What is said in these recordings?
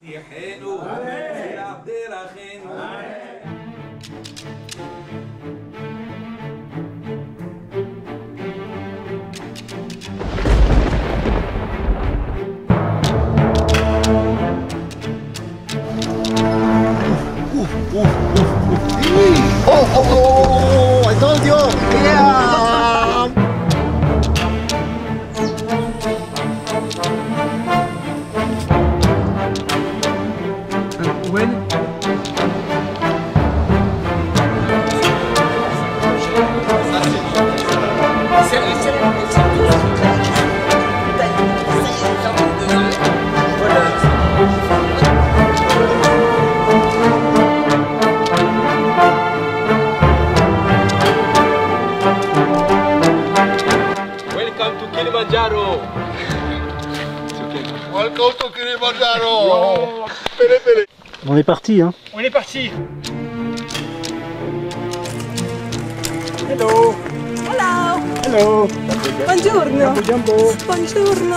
Oh, I told you! Yeah! When? Welcome to Kilimanjaro! Welcome to Kilimanjaro! Pélé, pélé. On est parti, hein. On est parti. Hello. Hello. Hello. Buongiorno. Jumbo. Buongiorno.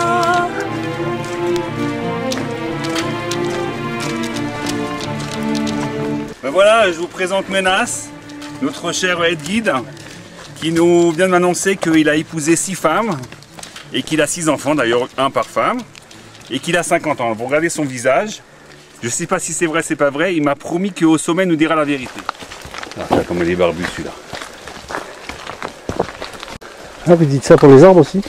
Ben voilà, je vous présente Menas, notre cher aide guide, qui nous vient de m'annoncer qu'il a épousé 6 femmes et qu'il a 6 enfants, d'ailleurs 1 par femme, et qu'il a 50 ans. Vous regardez son visage, je ne sais pas si c'est vrai, c'est pas vrai, il m'a promis qu'au sommet il nous dira la vérité. Ah, ça, comme il est barbu celui-là. Ah, vous dites ça pour les arbres aussi?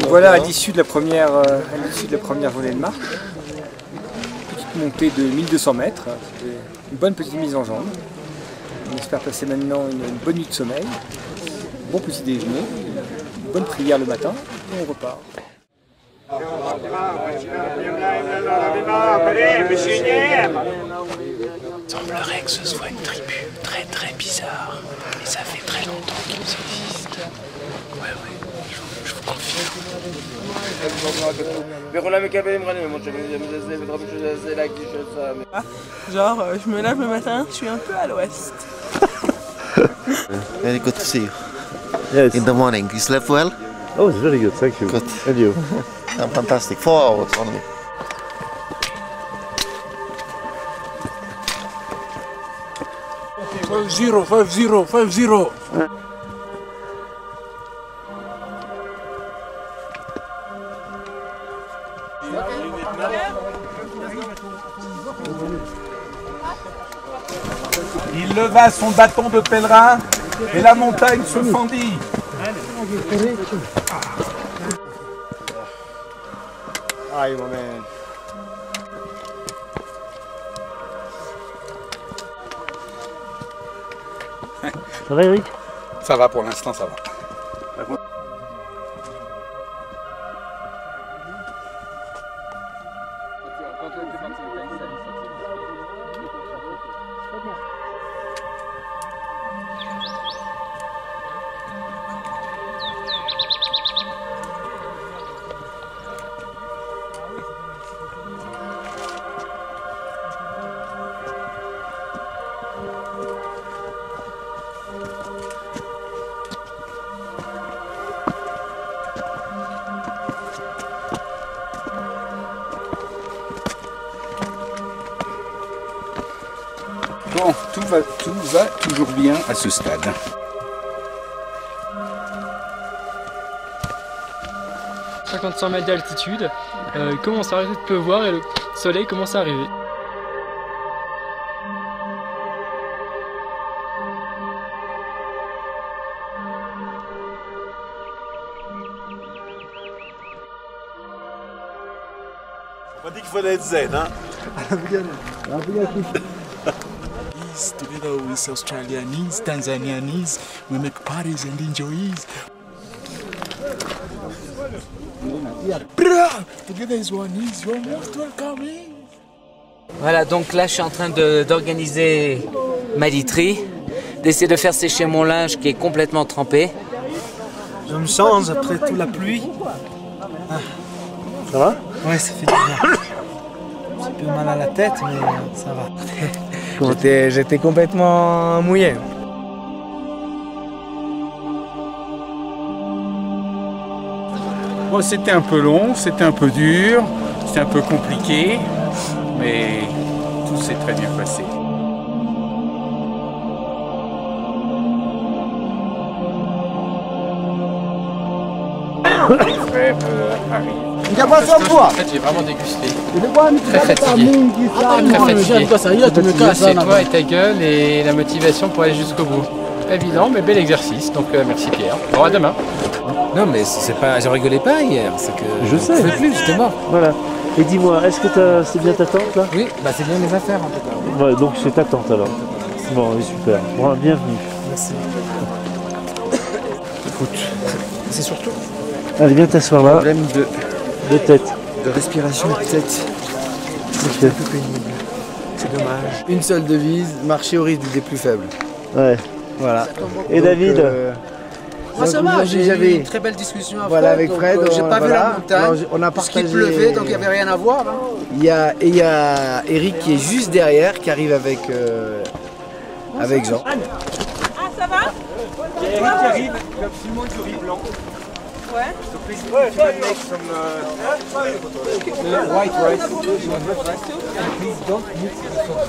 Voilà à l'issue de la première journée de marche. Petite montée de 1200 mètres. Une bonne petite mise en jambe. On espère passer maintenant une bonne nuit de sommeil. Bon petit déjeuner. Une bonne prière le matin. Et on repart. Il semblerait que ce soit une tribu très bizarre. Et ça fait très longtemps qu'ils existent. Ouais, je vous confirme. Genre, je me lève le matin, je suis un peu à l'ouest. Very good to see you. Yes. In the morning, you slept well? Oh, it's very good, thank you. Good. And you? Fantastic. 4 hours only. Five zero. Il leva son bâton de pèlerin et la montagne se fendit. Aïe, mon man. Ça va, Eric? Ça va pour l'instant, ça va. Bon, tout va toujours bien à ce stade. « 55 mètres d'altitude, il commence à arrêter de pleuvoir et le soleil commence à arriver. On dit qu'il fallait être zen, hein? Together with Australianese, Tanzanianese, we make parties and enjoys. Voilà, donc là je suis en train d'organiser ma literie, d'essayer de faire sécher mon linge qui est complètement trempé. Je me change après toute la pluie. Ah. Ça va? Ouais, ça fait du bien. J'ai un peu mal à la tête, mais ça va. J'étais complètement mouillé. Bon, c'était un peu long, c'était un peu dur, c'était un peu compliqué, mais tout s'est très bien passé. Frère arrive. En fait, j'ai vraiment dégusté. Très fatigué. Très fatigué. C'est toi et ta gueule et la motivation pour aller jusqu'au bout. Pas évident, mais bel exercice. Donc merci Pierre. Bon, à demain. Non, mais c'est pas. Je rigolais pas hier. C'est que. Je sais. Je plus, j'étais mort. Voilà. Et dis-moi, est-ce que c'est bien ta tante là? Oui, bah c'est bien mes affaires en tout cas. Ouais, donc c'est ta tante alors. Bon, super. Bon, bienvenue. Merci. Écoute, c'est surtout Allez, viens t'asseoir là. problème De tête. de respiration de tête. C'est un peu pénible. C'est dommage. Une seule devise, marcher au rythme des plus faibles. Ouais. Voilà. Et Donc, David moi ça va, j'ai eu une très belle discussion avec Fred. J'ai pas vu la montagne, on a partagé... parce qu'il pleuvait, donc il n'y avait rien à voir. Il y a Eric qui est juste derrière, qui arrive avec Jean. Ah, ça va? Il y a Eric qui arrive, il va absolument du riz blanc. Ouais. So please, if you can make some white rice, you want white rice, and please don't mix the sauce.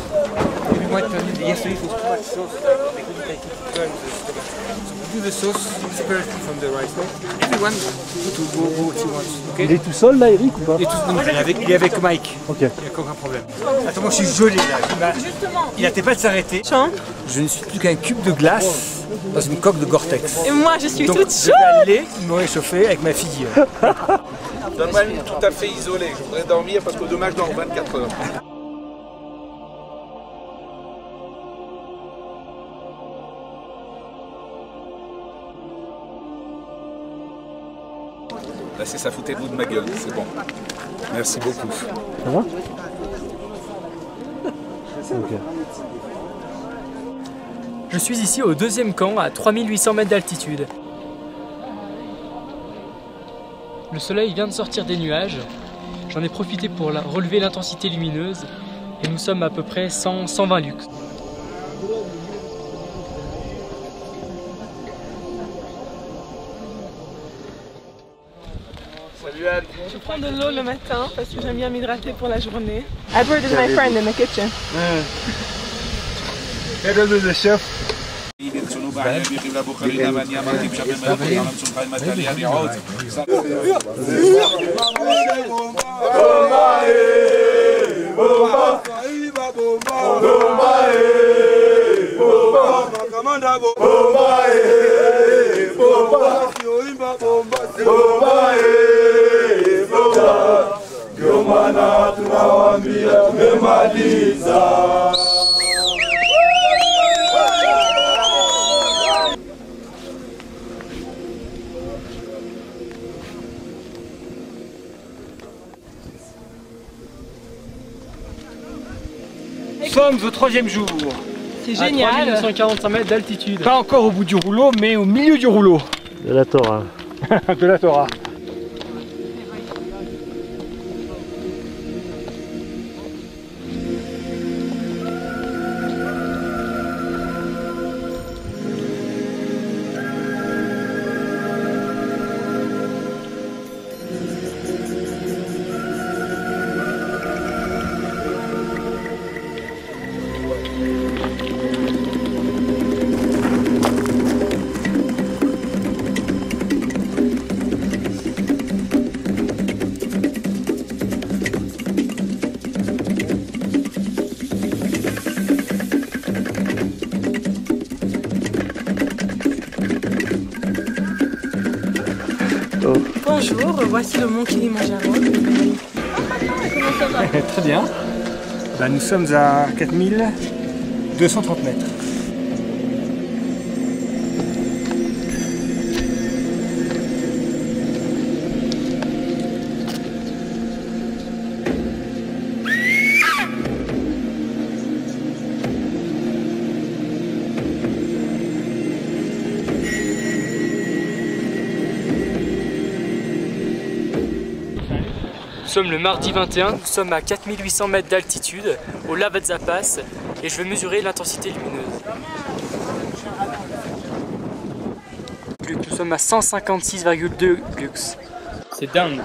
If you want yesterday it was too much sauce, they couldn't take it to turn the tomato. So do the sauce separately from the rice. Everyone go what he wants. Okay? Il est tout seul là, Eric, ou pas? Non, il est avec Mike. Ok. Il n'y a aucun problème. Attends, moi je suis gelé là. Il n'arrêtait pas de s'arrêter. Je ne suis plus qu'un cube de glace dans une coque de Gore-Tex. Et moi je suis donc, toute je vais aller me réchauffer avec ma fille. Donne-moi une tout à fait isolée. Je voudrais dormir parce que demain je dors 24 heures. Là, c'est ça, foutez-vous de ma gueule, c'est bon. Merci beaucoup. Ça va? Ok. Je suis ici au deuxième camp à 3800 mètres d'altitude. Le soleil vient de sortir des nuages. J'en ai profité pour relever l'intensité lumineuse et nous sommes à peu près 100-120 lux. Salut Anne. Je prends de l'eau le matin parce que j'aime bien m'hydrater pour la journée. Edward is my friend in the kitchen. Edward is the chef. Nous sommes au troisième jour. C'est génial. À 3945 mètres d'altitude. Pas encore au bout du rouleau, mais au milieu du rouleau. De la Torah. De la Torah. Bonjour, voici le mont Kilimandjaro. Comment ça va? Très bien. Bah, nous sommes à 4230 mètres. sommes le mardi 21, nous sommes à 4800 mètres d'altitude, au Lavazza Pass, et je vais mesurer l'intensité lumineuse. Nous sommes à 156,2 lux. C'est dingue.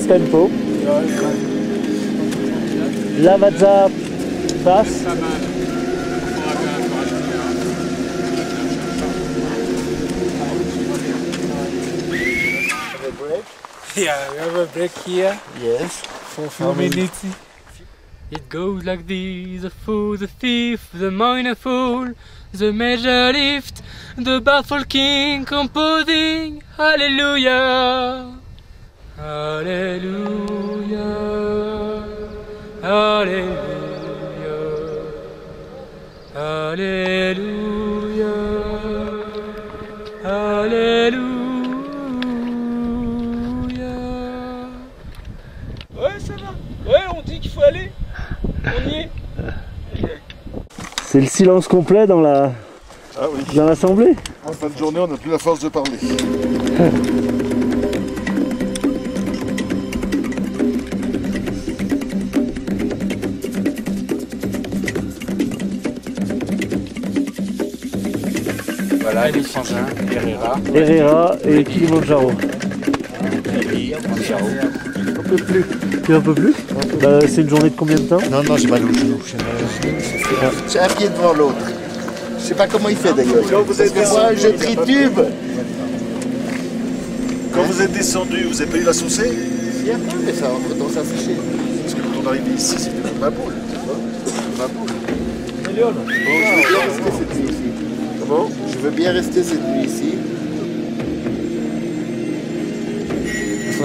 Tempo. Lavazza Pass. Yeah, we have a break here. Yes. For a few minutes. It goes like this: for the fifth, the minor fall, the major lift, the baffled king composing Hallelujah, Hallelujah, Hallelujah, Hallelujah, Hallelujah. Ouais, ça va. Ouais, on dit qu'il faut aller. On y est. C'est le silence complet dans la dans l'assemblée. En fin de journée, on n'a plus la force de parler. Voilà, les frangins, Herrera et Kilimanjaro. Un peu plus. Tu un peu plus? Bah, c'est une journée de combien de temps? Non, j'ai mal au genou. C'est un pied devant l'autre. Je sais pas comment il fait d'ailleurs. Parce que moi, je tritube. Quand vous êtes descendu, vous avez pas eu la saucée? Si, un peu, mais ça entre-temps ça séché. Parce que quand on arrive ici, c'était ma boule. Ma boule. Bon, je veux bien rester cette nuit ici. Comment? Je veux bien rester cette nuit ici.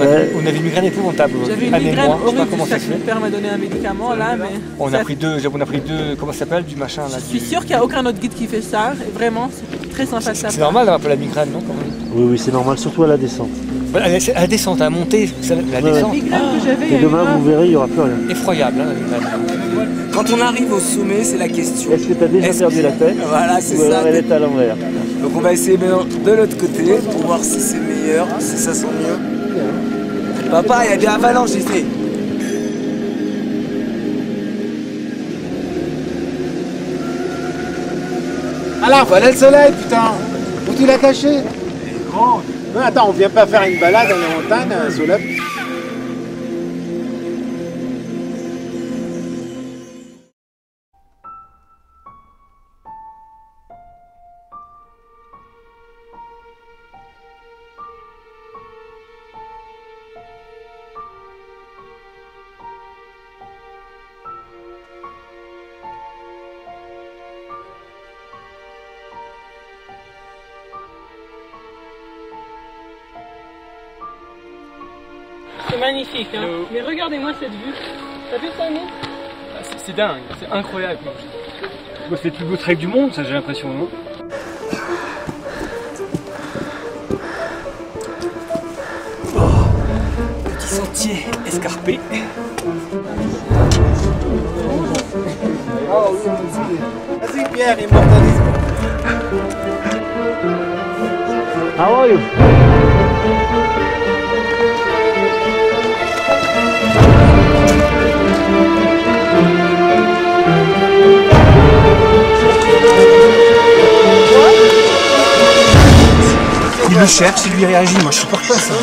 On avait une migraine épouvantable. J'avais une migraine horrible jusqu'à ce que mon père m'a donné un médicament là, mais... On a pris deux, comment ça s'appelle, du machin là. Je suis sûr qu'il n'y a aucun autre guide qui fait ça, et vraiment, c'est très sympa de sa part. C'est normal d'avoir un peu la migraine, non, quand même? Oui, c'est normal, surtout à la descente. À la descente, à monter, la descente. Et demain, vous verrez, il n'y aura plus rien. Effroyable, hein, la migraine. Quand on arrive au sommet, c'est la question. Est-ce que tu as déjà perdu la tête? Voilà, c'est ou alors ça. elle est à l'envers. Donc on va essayer maintenant de l'autre côté pour voir si c'est meilleur, si ça sent mieux. Papa, il y a des avalanches ici. Alors, voilà le soleil, putain. Où tu l'as caché? Non, attends, on vient pas faire une balade dans les montagnes, un soleil. C'est magnifique, hein. Mais regardez-moi cette vue. T'as vu ça, Nick? C'est dingue, c'est incroyable. C'est le plus beau trek du monde, ça j'ai l'impression, non? Petit sentier escarpé. Vas-y, Pierre, immortalise-moi. How are you? Il le cherche, il lui réagit, moi je supporte pas ça.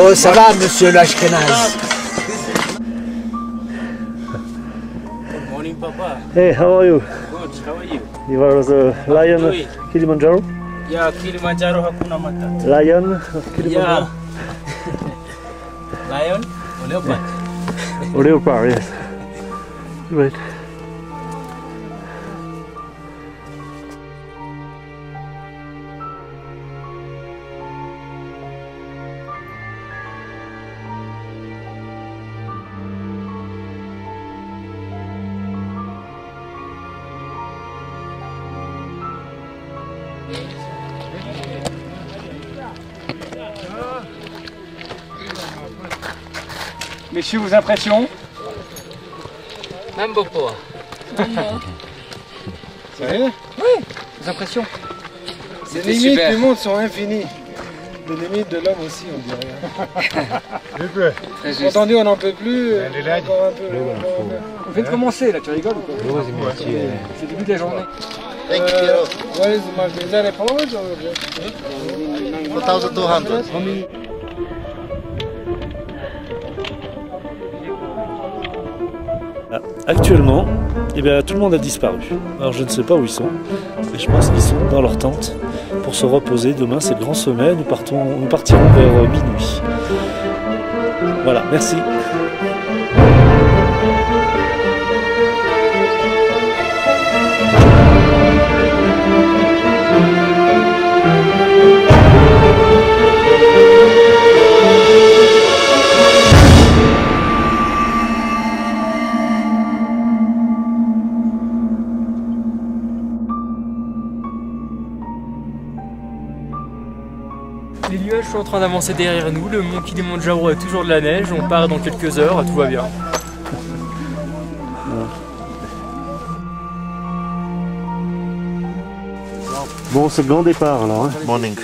Oh, ça va, monsieur l'Ashkenaz. Good morning, Papa. Hey, how are you? Good, how are you? You are the lion of Kilimanjaro? Yeah, Kilimanjaro Hakuna Matata. Lion of Kilimanjaro? Yeah. Lion or leopard? Or leopard, yes. Right. Messieurs, vos impressions? Même beaucoup. Sérieux? Oui, des impressions. Les limites du monde sont infinies. Les limites de l'homme aussi, on dirait. Entendu, on n'en peut plus. Encore un peu. On vient de commencer, là, tu rigoles ou quoi? C'est le début de la journée. What is the market? Is that a pause or? 4,200. Actuellement, eh bien, tout le monde a disparu. Alors je ne sais pas où ils sont, mais je pense qu'ils sont dans leur tente pour se reposer. Demain c'est le grand sommet, nous partirons vers minuit. Voilà, merci. Les nuages sont en train d'avancer derrière nous, le mont Kilimandjaro a toujours de la neige, on part dans quelques heures, tout va bien. Bon, c'est le grand départ alors. Hein. Morning.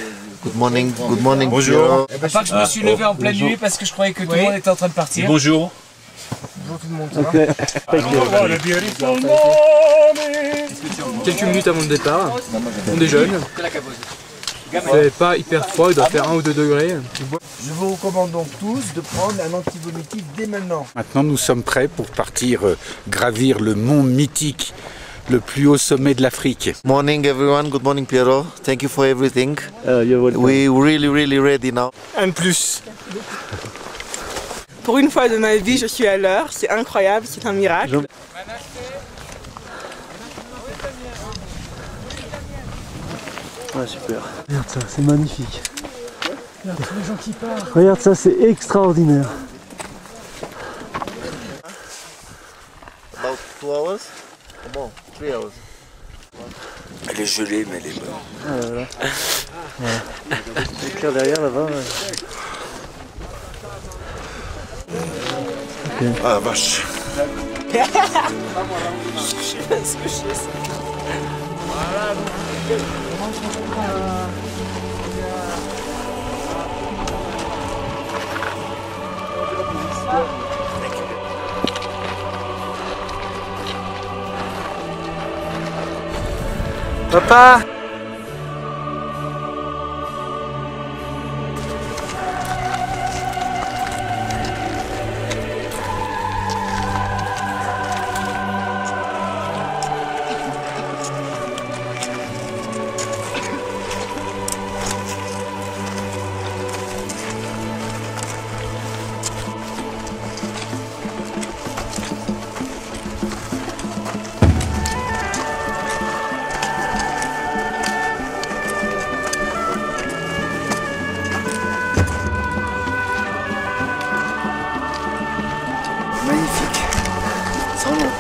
Good morning, good morning. Bonjour. À part que je me suis levé en pleine nuit parce que je croyais que tout le monde était en train de partir. Bonjour. Bonjour tout le monde, ça va? Quelques minutes avant le départ, on déjeune. C'est pas hyper froid, il doit faire 1 ou 2 degrés. Je vous recommande donc tous de prendre un antivomitif dès maintenant. Maintenant nous sommes prêts pour partir gravir le mont mythique, le plus haut sommet de l'Afrique. Morning everyone, good morning Piero. Thank you for everything. You're welcome. We really ready now. Un de plus. Pour une fois de ma vie, je suis à l'heure. C'est incroyable, c'est un miracle. Ouais, super. Regarde ça, c'est magnifique. Regarde tous les gens qui partent. Regarde ça, c'est extraordinaire. About 2 hours? Bon, 3 hours. Elle est gelée, mais elle est bonne. Ah, voilà. Ouais. C'est clair derrière là-bas. Ouais. Okay. Ah la vache. Je sais pas ce que je sais. Papa! Magnifique. Sans nom.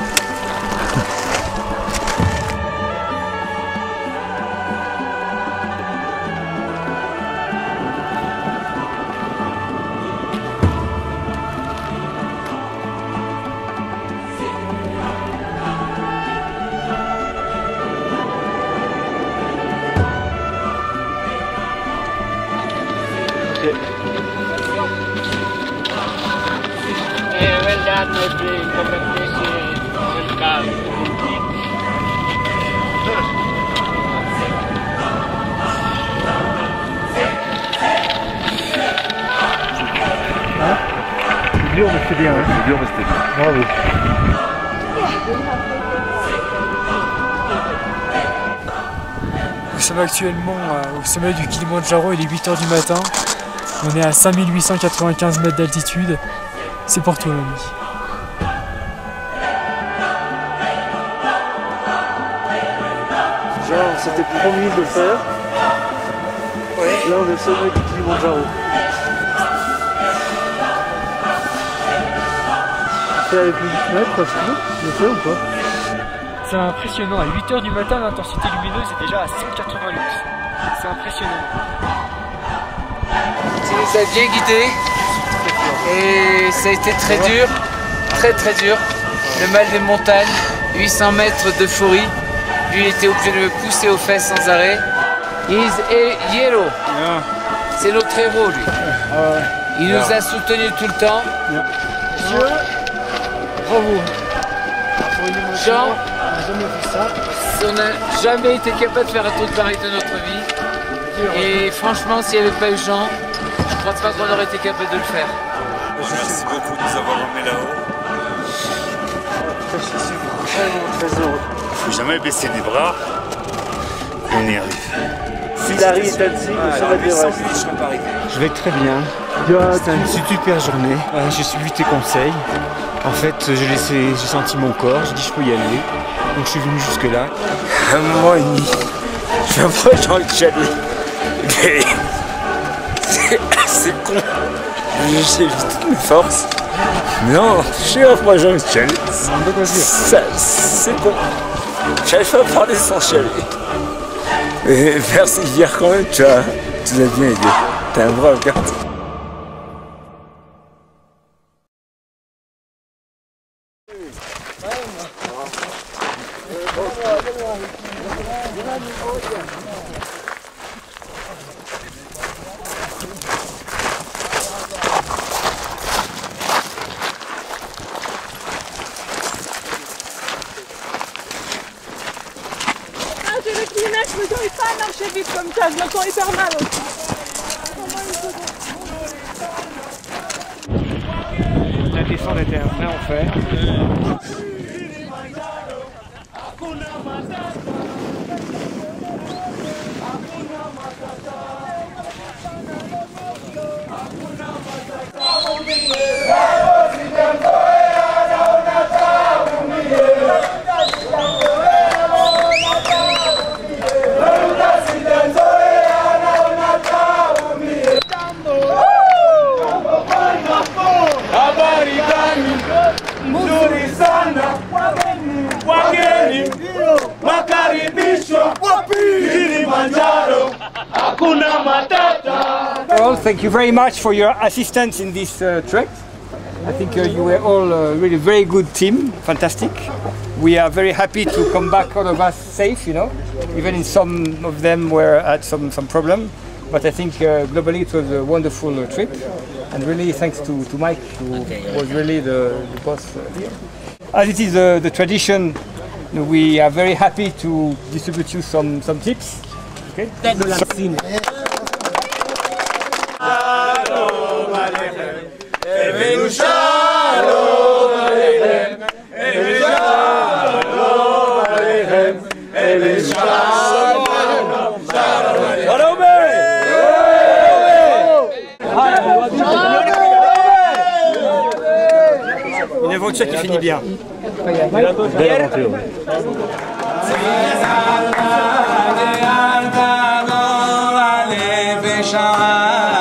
C'est dur mais c'était bien. Hein. C'est dur mais c'était bien. Bravo. Nous sommes actuellement au sommet du Kilimandjaro, il est 8 h du matin. On est à 5895 mètres d'altitude. C'est pour toi, l'ami. Genre, on s'était promis de le faire. Ouais. Là, on est au sommet du Kilimandjaro. Fait avec le 8 mètres, parce que tu le fais ou pas? C'est impressionnant, à 8 h du matin, l'intensité lumineuse est déjà à 180 lux. C'est impressionnant. Tu nous as bien guidés et ça a été très dur, très dur. Le mal des montagnes 800 mètres d'euphorie. Lui, il était obligé de me pousser aux fesses sans arrêt. He's a hero. C'est notre héros, lui. Il nous a soutenus tout le temps. Monsieur, bravo. Jean, on n'a jamais été capable de faire un truc pareil de notre vie. Et franchement, s'il n'y avait pas eu Jean, je ne pense pas qu'on aurait été capable de le faire. Merci beaucoup de nous avoir emmenés là-haut. Je suis vraiment très heureux. Il ne faut jamais baisser les bras. On y arrive. Si Larry est ainsi, ça va bien. Je vais très bien. C'était une super journée. J'ai suivi tes conseils. En fait, j'ai senti mon corps, j'ai dit je peux y aller. Donc je suis venu jusque là. À un moment et demi, je vois dans le chalet. Mais c'est con. J'ai vu toutes mes forces. Non, je suis à moi dans le chalet. C'est con. J'arrive pas à parler sans chalet. Mais merci hier quand même, tu as bien aidé. T'es un brave gars. J'ai le Kleenex, mais j'arrive pas à marcher vite comme ça, je me sens hyper mal aussi. La descente était un vrai enfer. Well, thank you very much for your assistance in this trek. I think you were all really very good team, fantastic. We are very happy to come back, all of us safe, you know, even if some of them were had some problem. But I think globally it was a wonderful trip, and really thanks to Mike, who was really the boss here. As it is the tradition, we are very happy to distribute you some tips. Okay? Une aventure qui finit bien. Belle aventure. Vale,